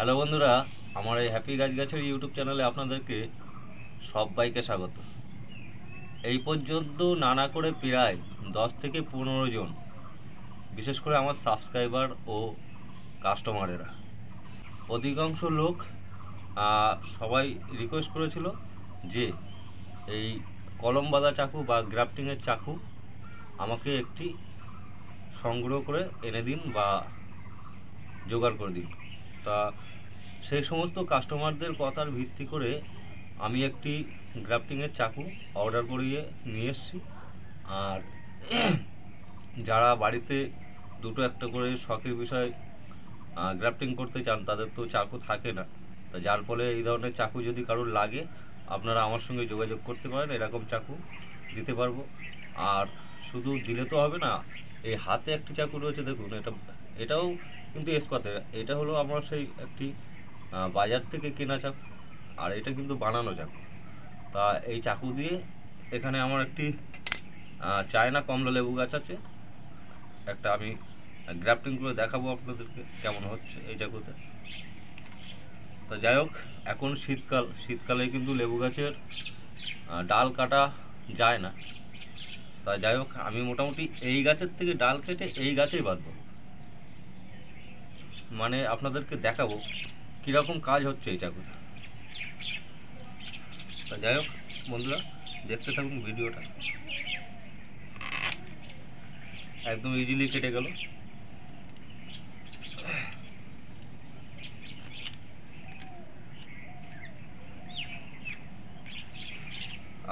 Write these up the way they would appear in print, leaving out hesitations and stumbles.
Hello বন্ধুরা, আমার এই হ্যাপি গাছগাছের ইউটিউব চ্যানেলে আপনাদেরকে সবাইকে স্বাগত। এই পর্যন্ত নানা করে প্রায় 10 থেকে 15 জন, বিশেষ করে আমার সাবস্ক্রাইবার ও কাস্টমারেরা, অধিকাংশ লোক সবাই রিকোয়েস্ট করেছিল যে এই কলম বাঁধা চাকু বা গ্রাফটিংয়ের চাকু আমাকে একটি সংগ্রহ করে এনে দিন বা জোগাড় করে দিন। তা সেই সমস্ত কাস্টমারদের কথার ভিত্তি করে আমি একটি গ্রাফটিংয়ের চাকু অর্ডার করিয়ে নিয়ে এসেছি। আর যারা বাড়িতে দুটো একটা করে শখের বিষয় গ্রাফটিং করতে চান, তাদের তো চাকু থাকে না, তা যার ফলে এই ধরনের চাকু যদি কারোর লাগে, আপনারা আমার সঙ্গে যোগাযোগ করতে পারেন, এরকম চাকু দিতে পারবো। আর শুধু দিলে তো হবে না, এই হাতে একটি চাকু রয়েছে দেখুন, এটাও কিন্তু এসপাতের। এটা হলো আমার সেই একটি বাজার থেকে কেনা চাকু, আর এটা কিন্তু বানানো চাকু। তা এই চাকু দিয়ে এখানে আমার একটি চায়না কমলা লেবু গাছ আছে, একটা আমি গ্রাফটিং করে দেখাবো আপনাদেরকে কেমন হচ্ছে এই চাকুতে। তো যাই হোক, এখন শীতকালে কিন্তু লেবু গাছের ডাল কাটা যায় না। তা যাই হোক, আমি মোটামুটি এই গাছের থেকে ডাল কেটে এই গাছেই বাঁধবো, মানে আপনাদেরকে দেখাবো কীরকম কাজ হচ্ছে এই চাকুতে। তা যাই হোক বন্ধুরা, দেখতে থাকুন ভিডিওটা। একদম ইজিলি কেটে গেল।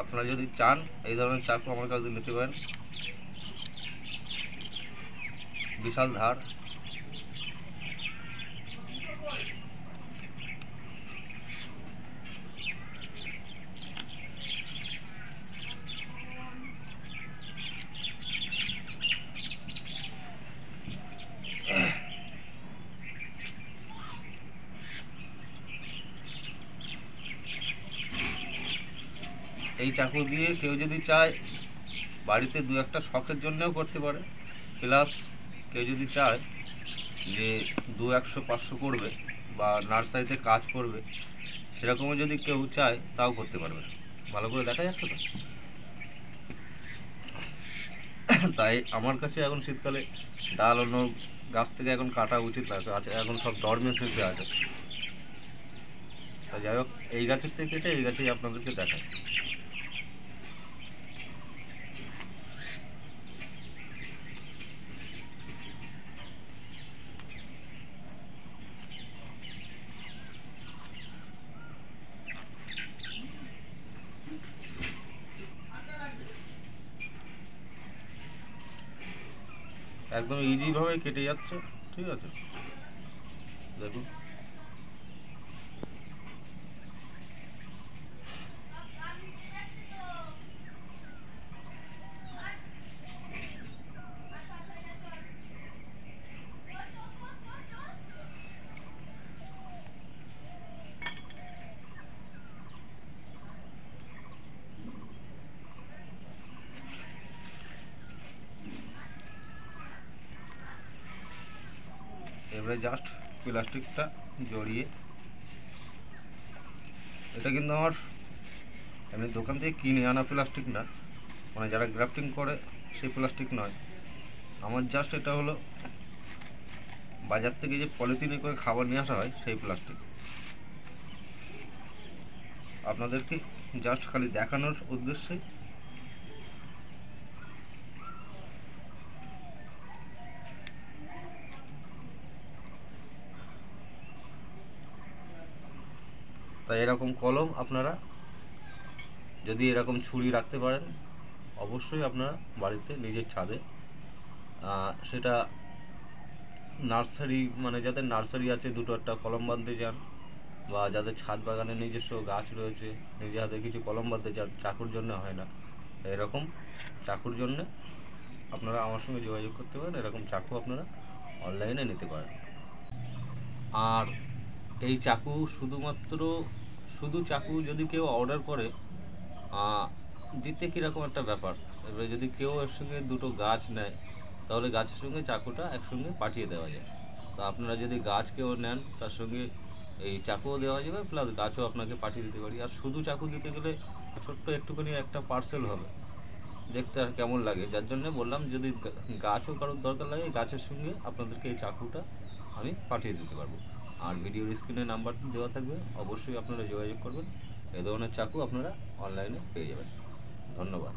আপনারা যদি চান এই ধরনের চাকু আমার কাছে নিতে পারেন। বিশাল ধার, এই চাকু দিয়ে কেউ যদি চায় বাড়িতে দু একটা শখের জন্যও করতে পারে, প্লাস কেউ যদি চায় যে 200-500 করবে বা নার্সারিতে কাজ করবে, সেরকমও যদি কেউ চায় তাও করতে পারবে। ভালো করে দেখা যাচ্ছে তো? তাই আমার কাছে এখন শীতকালে ডাল অন্য গাছ থেকে এখন কাটা উচিত না, আছে এখন সব ডরমেন্সিতে আছে। তাই যাই হোক, এই গাছের থেকে কেটে এই গাছেই আপনাদেরকে দেখায়। একদম ইজিভাবে কেটে যাচ্ছে, ঠিক আছে? দেখুন, এবারে জাস্ট প্লাস্টিকটা জড়িয়ে, এটা কিন্তু আমার এমনি দোকান থেকে কিনে আনা প্লাস্টিক না, মানে যারা গ্রাফটিং করে সেই প্লাস্টিক নয়। আমার জাস্ট এটা হলো বাজার থেকে যে পলিথিনে করে খাবার নিয়ে আসা হয় সেই প্লাস্টিক। আপনাদেরকে জাস্ট খালি দেখানোর উদ্দেশ্যে তাই এরকম কলম আপনারা যদি এরকম ছুরি রাখতে পারেন, অবশ্যই আপনারা বাড়িতে নিজের ছাদে, সেটা নার্সারি, মানে যাদের নার্সারি আছে দুটো একটা কলম বাঁধতে চান, বা যাদের ছাদ বাগানে নিজস্ব গাছ রয়েছে, নিজে হাতে কিছু কলম বাঁধতে চান, চাকুর জন্য হয় না, এরকম চাকুর জন্য আপনারা আমার সঙ্গে যোগাযোগ করতে পারেন। এরকম চাকু আপনারা অনলাইনে নিতে পারেন। আর এই চাকু শুধু চাকু যদি কেউ অর্ডার করে, দিতে কীরকম একটা ব্যাপার। এবারে যদি কেউ এর সঙ্গে দুটো গাছ নেয়, তাহলে গাছের সঙ্গে চাকুটা একসঙ্গে পাঠিয়ে দেওয়া যায়। তো আপনারা যদি গাছ কেউ নেন, তার সঙ্গে এই চাকুও দেওয়া যাবে, প্লাস গাছও আপনাকে পাঠিয়ে দিতে পারি। আর শুধু চাকু দিতে গেলে ছোট্ট একটুখানি একটা পার্সেল হবে, দেখতে আর কেমন লাগে, যার জন্য বললাম যদি গাছও কারোর দরকার লাগে গাছের সঙ্গে আপনাদেরকে এই চাকুটা আমি পাঠিয়ে দিতে পারবো। আর ভিডিওর স্ক্রিনে নাম্বার দেওয়া থাকবে, অবশ্যই আপনারা যোগাযোগ করবেন, এ ধরনের চাকু আপনারা অনলাইনে পেয়ে যাবেন। ধন্যবাদ।